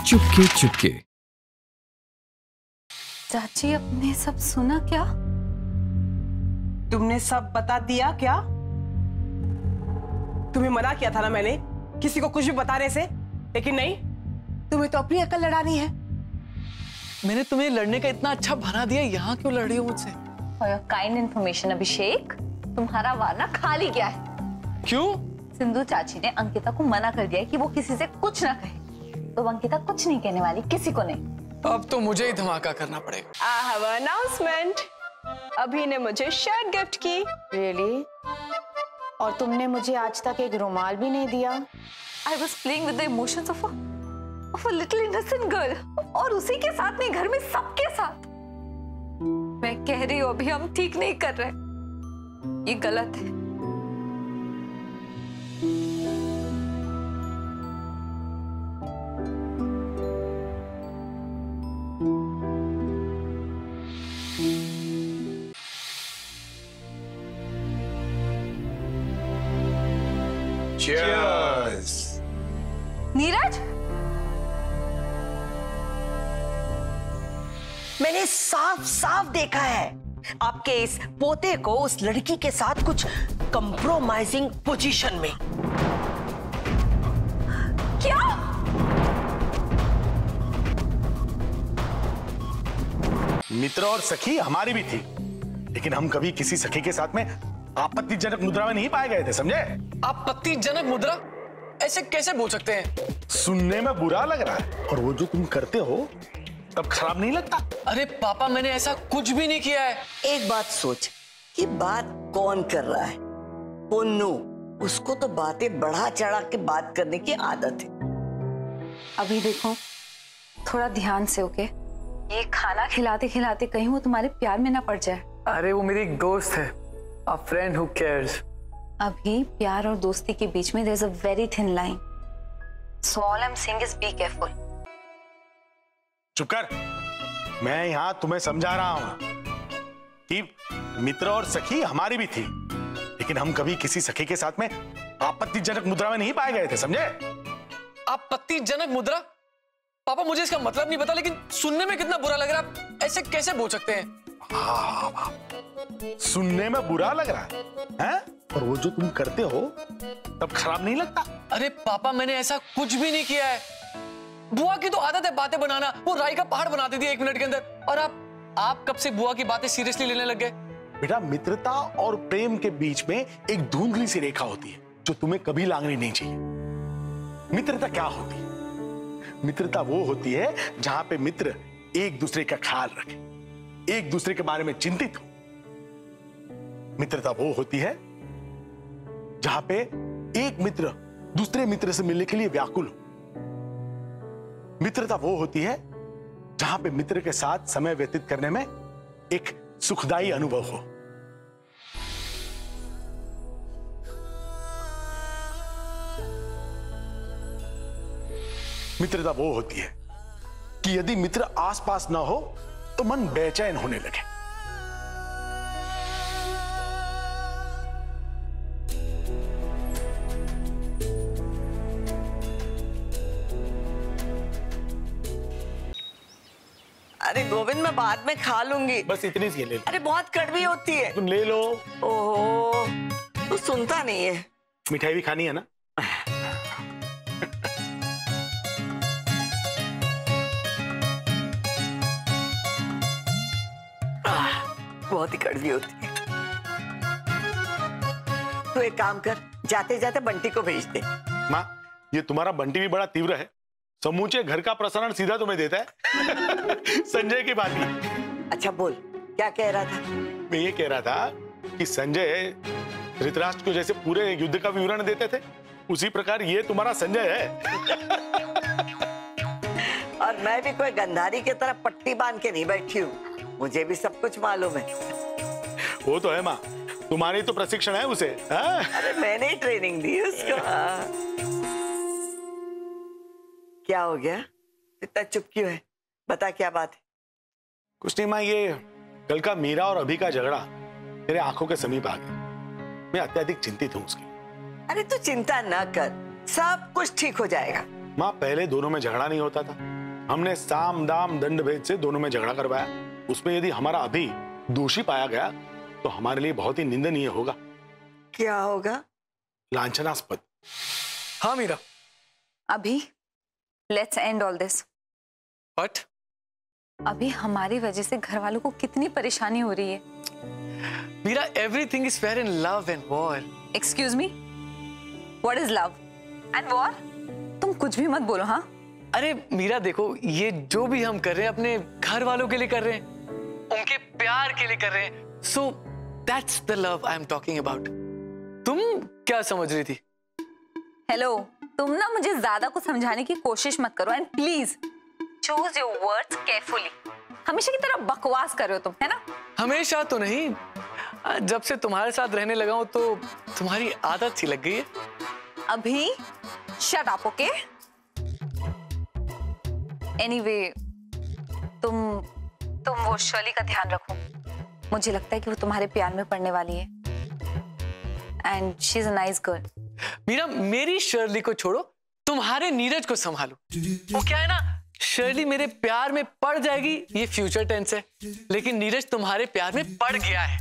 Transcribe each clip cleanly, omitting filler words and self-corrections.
चुपके चुपके। चाची, अपने सब सुना क्या? तुमने सब बता दिया क्या? तुम्हें मना किया था ना मैंने किसी को कुछ भी बताने से, लेकिन नहीं, तुम्हें तो अपनी अकल लड़ानी है। मैंने तुम्हें लड़ने का इतना अच्छा बना दिया, यहाँ क्यों लड़ रही हो मुझसे? For your kind information, अभिषेक, तुम्हारा वार खाली गया है। क्यों? सिंधु चाची ने अंकिता को मना कर दिया है कि वो किसी से कुछ ना कहे, तो अंकिता कुछ नहीं कहने वाली, किसी को नहीं। अब तो मुझे ही धमाका करना पड़ेगा। I have an announcement. अभी ने मुझे शर्ट गिफ्ट की। Really? और तुमने मुझे आज तक एक रुमाल भी नहीं दिया। I was playing with the emotions of a little innocent girl, और उसी के साथ नहीं, घर में सबके साथ। मैं कह रही हूँ अभी हम ठीक नहीं कर रहे, ये गलत है। Cheers! नीरज, मैंने साफ साफ देखा है आपके इस पोते को उस लड़की के साथ कुछ कंप्रोमाइजिंग पोजीशन में। क्या? मित्र और सखी हमारी भी थी, लेकिन हम कभी किसी सखी के साथ में आपत्तिजनक मुद्रा में नहीं पाए गए थे, समझे? आपत्तिजनक मुद्रा? ऐसे कैसे बोल सकते हैं? सुनने में बुरा लग रहा है, और वो जो तुम करते हो तब खराब नहीं लगता? अरे पापा, मैंने ऐसा कुछ भी नहीं किया है। एक बात सोच कि बात कौन कर रहा है। पुन्नू, उसको तो बातें बढ़ा चढ़ा के बात करने की आदत है। अभी देखो, थोड़ा ध्यान से, ओके? ये खाना खिलाते खिलाते कहीं वो तुम्हारे प्यार में ना पड़ जाए। अरे वो मेरी एक दोस्त है, a friend who cares। अभी प्यार और दोस्ती के बीच में there's a very thin line. So all I'm saying is be careful. चुप कर। मैं यहाँ तुम्हें समझा रहा हूँ कि मित्र और सखी हमारी भी थी, लेकिन हम कभी किसी सखी के साथ में आपत्तिजनक मुद्रा में नहीं पाए गए थे, समझे? आपत्तिजनक मुद्रा? पापा, मुझे इसका मतलब नहीं पता, लेकिन सुनने में कितना बुरा लग रहा है। ऐसे कैसे बोल सकते हैं? हाँ, सुनने में बुरा लग रहा है? और वो जो तुम करते हो तब खराब नहीं लगता? अरे पापा, मैंने ऐसा कुछ भी नहीं किया है। बुआ की तो आदत है बातें बनाना, वो राई का पहाड़ बना देती है 1 मिनट के अंदर। और आप कब से बुआ की बातें सीरियसली लेने लग गए? बेटा, मित्रता और प्रेम के बीच में एक धुंधली सी रेखा होती है जो तुम्हें कभी लांघनी नहीं चाहिए। मित्रता क्या होती है? मित्रता वो होती है जहां पे मित्र एक दूसरे का ख्याल रखे, एक दूसरे के बारे में चिंतित हो। मित्रता वो होती है जहां पे एक मित्र दूसरे मित्र से मिलने के लिए व्याकुल हो। मित्रता वो होती है जहां पे मित्र के साथ समय व्यतीत करने में एक सुखदायी अनुभव हो। मित्रता वो होती है कि यदि मित्र आसपास ना हो तो मन बेचैन होने लगे। अरे गोविंद, मैं बाद में खा लूंगी। बस इतनी सी ले लो। अरे बहुत कड़वी होती है। तुम ले लो। ओहो, तू सुनता नहीं है। मिठाई भी खानी है ना? बहुत ही कड़वी होती है। तू एक काम कर, जाते जाते बंटी को भेज दे। माँ, ये तुम्हारा बंटी भी बड़ा तीव्र है, समूचे घर का प्रसारण सीधा तुम्हें देता है। संजय की बात नहीं। अच्छा बोल, क्या कह रहा था? मैं ये कह रहा था कि संजय धृतराष्ट्र को जैसे पूरे युद्ध का विवरण देते थे, उसी प्रकार ये तुम्हारा संजय है। और मैं भी कोई गंधारी की तरह पट्टी बांध के नहीं बैठी हूँ, मुझे भी सब कुछ मालूम है। वो तो है माँ, तुम्हारी तो प्रशिक्षण है उसे। अरे मैंने ही ट्रेनिंग दी उसको। क्या हो गया, इतना चुप क्यों है? बता क्या बात है। कुछ नहीं माँ, ये कल का मीरा और अभी का झगड़ा मेरे आंखों के समीप आ गया। मैं अत्यधिक चिंतित हूँ उसकी। अरे तू चिंता ना कर, सब कुछ ठीक हो जाएगा। माँ, पहले दोनों में झगड़ा नहीं होता था, हमने साम दाम दंड भेद से दोनों में झगड़ा करवाया। उसमें यदि हमारा अभी दोषी पाया गया तो हमारे लिए बहुत ही निंदनीय होगा। क्या होगा? लांछनास्पद। हाँ मीरा। अभी let's end all this. But अभी हमारी वजह से घर वालों को कितनी परेशानी हो रही है। Meera, everything is fair in love and war. Excuse me, what is love and war? तुम कुछ भी मत बोलो। हाँ, अरे मीरा देखो, ये जो भी हम कर रहे हैं अपने घर वालों के लिए कर रहे हैं, उनके प्यार के लिए कर रहे हैं। So that's the love I am talking about. तुम क्या समझ रही थी? हेलो, तुम ना मुझे ज्यादा कुछ समझाने की कोशिश मत करो and please choose your words carefully. हमेशा की तरह बकवास कर रहे हो तुम, है ना? हमेशा तो नहीं, जब से तुम्हारे साथ रहने लगा हूं तो तुम्हारी आदत सी लग गई है। अभी शट अप, ओके? एनीवे, तुम वो शर्ली का ध्यान रखो। मुझे लगता है कि वो तुम्हारे प्यार में पड़ने वाली है and she is a nice girl. Meera, मेरी शर्ली को छोड़ो, तुम्हारे नीरज को संभालो। वो क्या है ना, शर्ली मेरे प्यार में पड़ जाएगी, ये फ्यूचर टेंस है, लेकिन नीरज तुम्हारे प्यार में पड़ गया है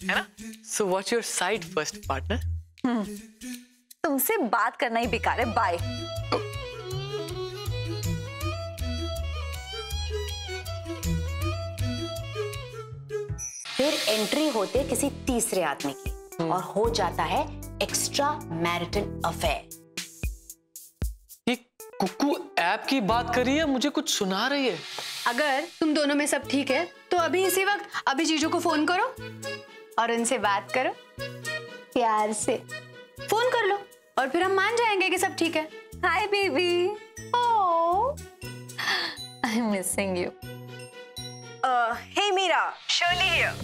ना? So watch your side first partner. तुमसे बात करना ही बेकार है। बाय। फिर एंट्री होते किसी तीसरे आदमी की और हो जाता है एक्स्ट्रा मैरिटल अफेयर। ये कुकू ऐप की बात कर रही है, मुझे कुछ सुना रही है। अगर तुम दोनों में सब ठीक है तो अभी इसी वक्त अभी जीजू को फोन करो और उनसे बात करो प्यार से। फोन कर लो और फिर हम मान जाएंगे कि सब ठीक है। Hi baby. Oh, I am missing you. Hey Meera, Shirley here.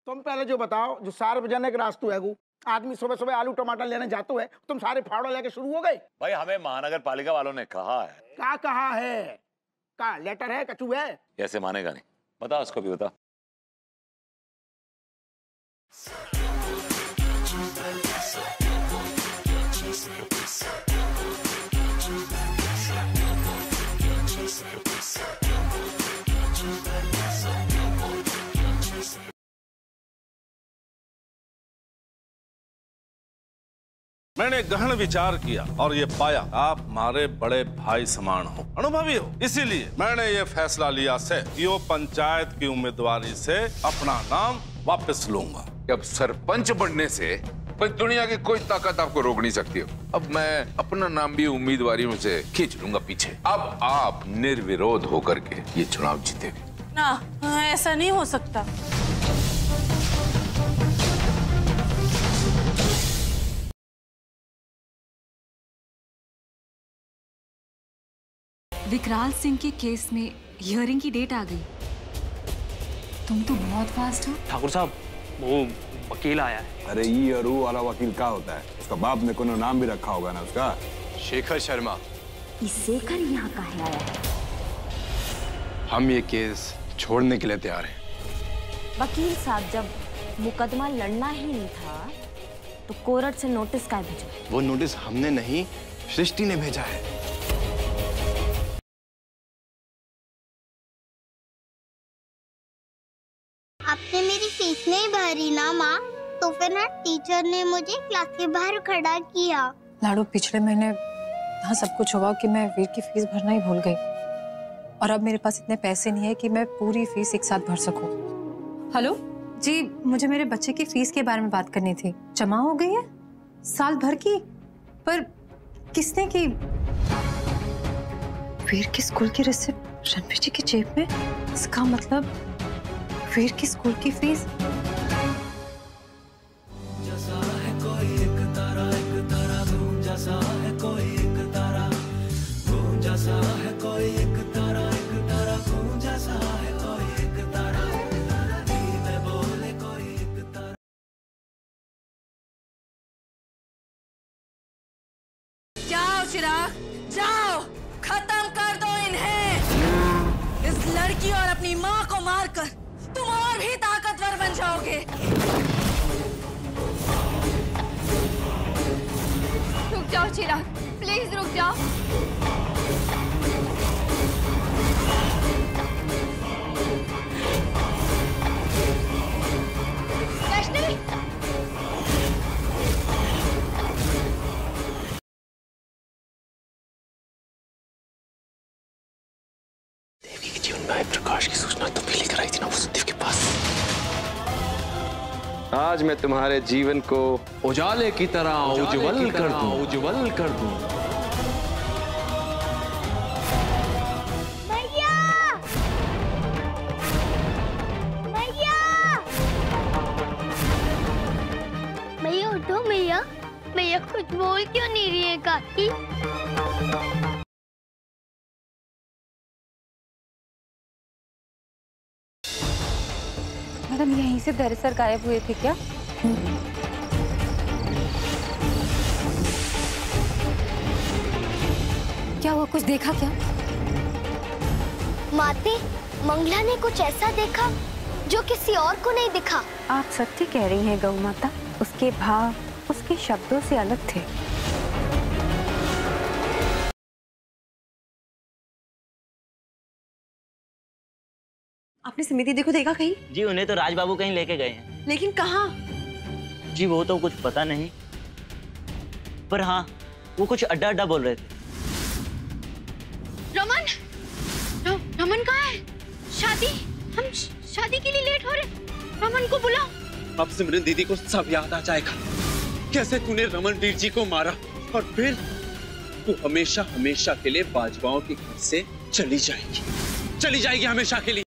तुम पहले जो बताओ, जो सार्वजनिक रास्तों है वो आदमी सुबह सुबह आलू टमाटर लेने जाते है, तुम सारे फावड़ा लेके शुरू हो गए। भाई हमें महानगर पालिका वालों ने कहा है। क्या कहा है? का लेटर है, कचू है? ऐसे मानेगा नहीं, बता उसको भी बता। मैंने गहन विचार किया और ये पाया आप हमारे बड़े भाई समान हो, अनुभवी हो। इसीलिए मैंने ये फैसला लिया से कि वो पंचायत की उम्मीदवारी से अपना नाम वापस लूंगा। अब सरपंच बनने से दुनिया की कोई ताकत आपको रोक नहीं सकती हो। अब मैं अपना नाम भी उम्मीदवारी में से खींच लूंगा पीछे। अब आप निर्विरोध होकर के ये चुनाव जीतेंगे। ना, ऐसा नहीं हो सकता। विकराल सिंह के केस में हियरिंग की डेट आ गई। तुम तो बहुत फास्ट हो। ठाकुर साहब, वो वकील आया है। अरे ये अरू वाला वकील क्या होता है? उसका बाप ने कोनो नाम भी रखा होगा ना उसका। शेखर शर्मा। शेखर यहाँ का है आया है। हम ये केस छोड़ने के लिए तैयार हैं। वकील साहब, जब मुकदमा लड़ना ही नहीं था तो कोर्ट से नोटिस का भेजा? वो नोटिस हमने नहीं, सृष्टि ने भेजा है। आपने मेरी फीस नहीं भरी ना माँ, तो फिर ना टीचर ने मुझे क्लास के बाहर खड़ा किया। लाडू, पिछले महीने यहाँ सब कुछ हुआ कि मैं वीर की फीस भरना ही भूल गई और अब मेरे पास इतने पैसे नहीं है कि मैं पूरी फीस एक साथ भर सकूं। हेलो जी, मुझे मेरे बच्चे की फीस के बारे में बात करनी थी। जमा हो गई है साल भर की, पर किसने की? वीर की स्कूल की रिसिप्ट रणवीर जी की जेब में। इसका मतलब वीर की स्कूल की फीस। जाओ चिराग, जाओ, खत्म कर दो इन्हें। इस लड़की और अपनी माँ को मारकर तुम और भी ताकतवर बन जाओगे। चिराग, प्लीज रुक जाओ। वैष्णवी, देवी के जीवन में आए प्रकाश की सूचना तुम भी लेकर आई थी ना वसुदेव के पास। आज मैं तुम्हारे जीवन को उजाले की तरह उज्जवल कर दूं, उज्जवल कर दूं। मैया! मैया! मैया उठो मैया, मैया कुछ बोल क्यों नहीं रही है काकी? मैडम यहीं से धैर्य सर गायब हुए थे क्या? क्या हुआ, कुछ देखा क्या? माते, मंगला ने कुछ ऐसा देखा जो किसी और को नहीं दिखा। आप सत्य कह रही हैं गौ माता, उसके भाव उसके शब्दों से अलग थे। आपने सिमी दीदी को देखा कहीं? जी उन्हें तो राज बाबू कहीं लेके गए हैं। लेकिन कहाँ? जी वो तो कुछ पता नहीं, पर हाँ वो कुछ अड्डा अड्डा बोल रहे थे। रमन, रमन कहाँ है? शादी, हम शादी के लिए लेट हो रहे। रमन को बुलाओ। अब सिमरन दीदी को सब याद आ जाएगा कैसे तूने रमन वीर जी को मारा, और फिर तू हमेशा हमेशा के लिए बाजवाओं के घर से चली जाएगी हमेशा के लिए।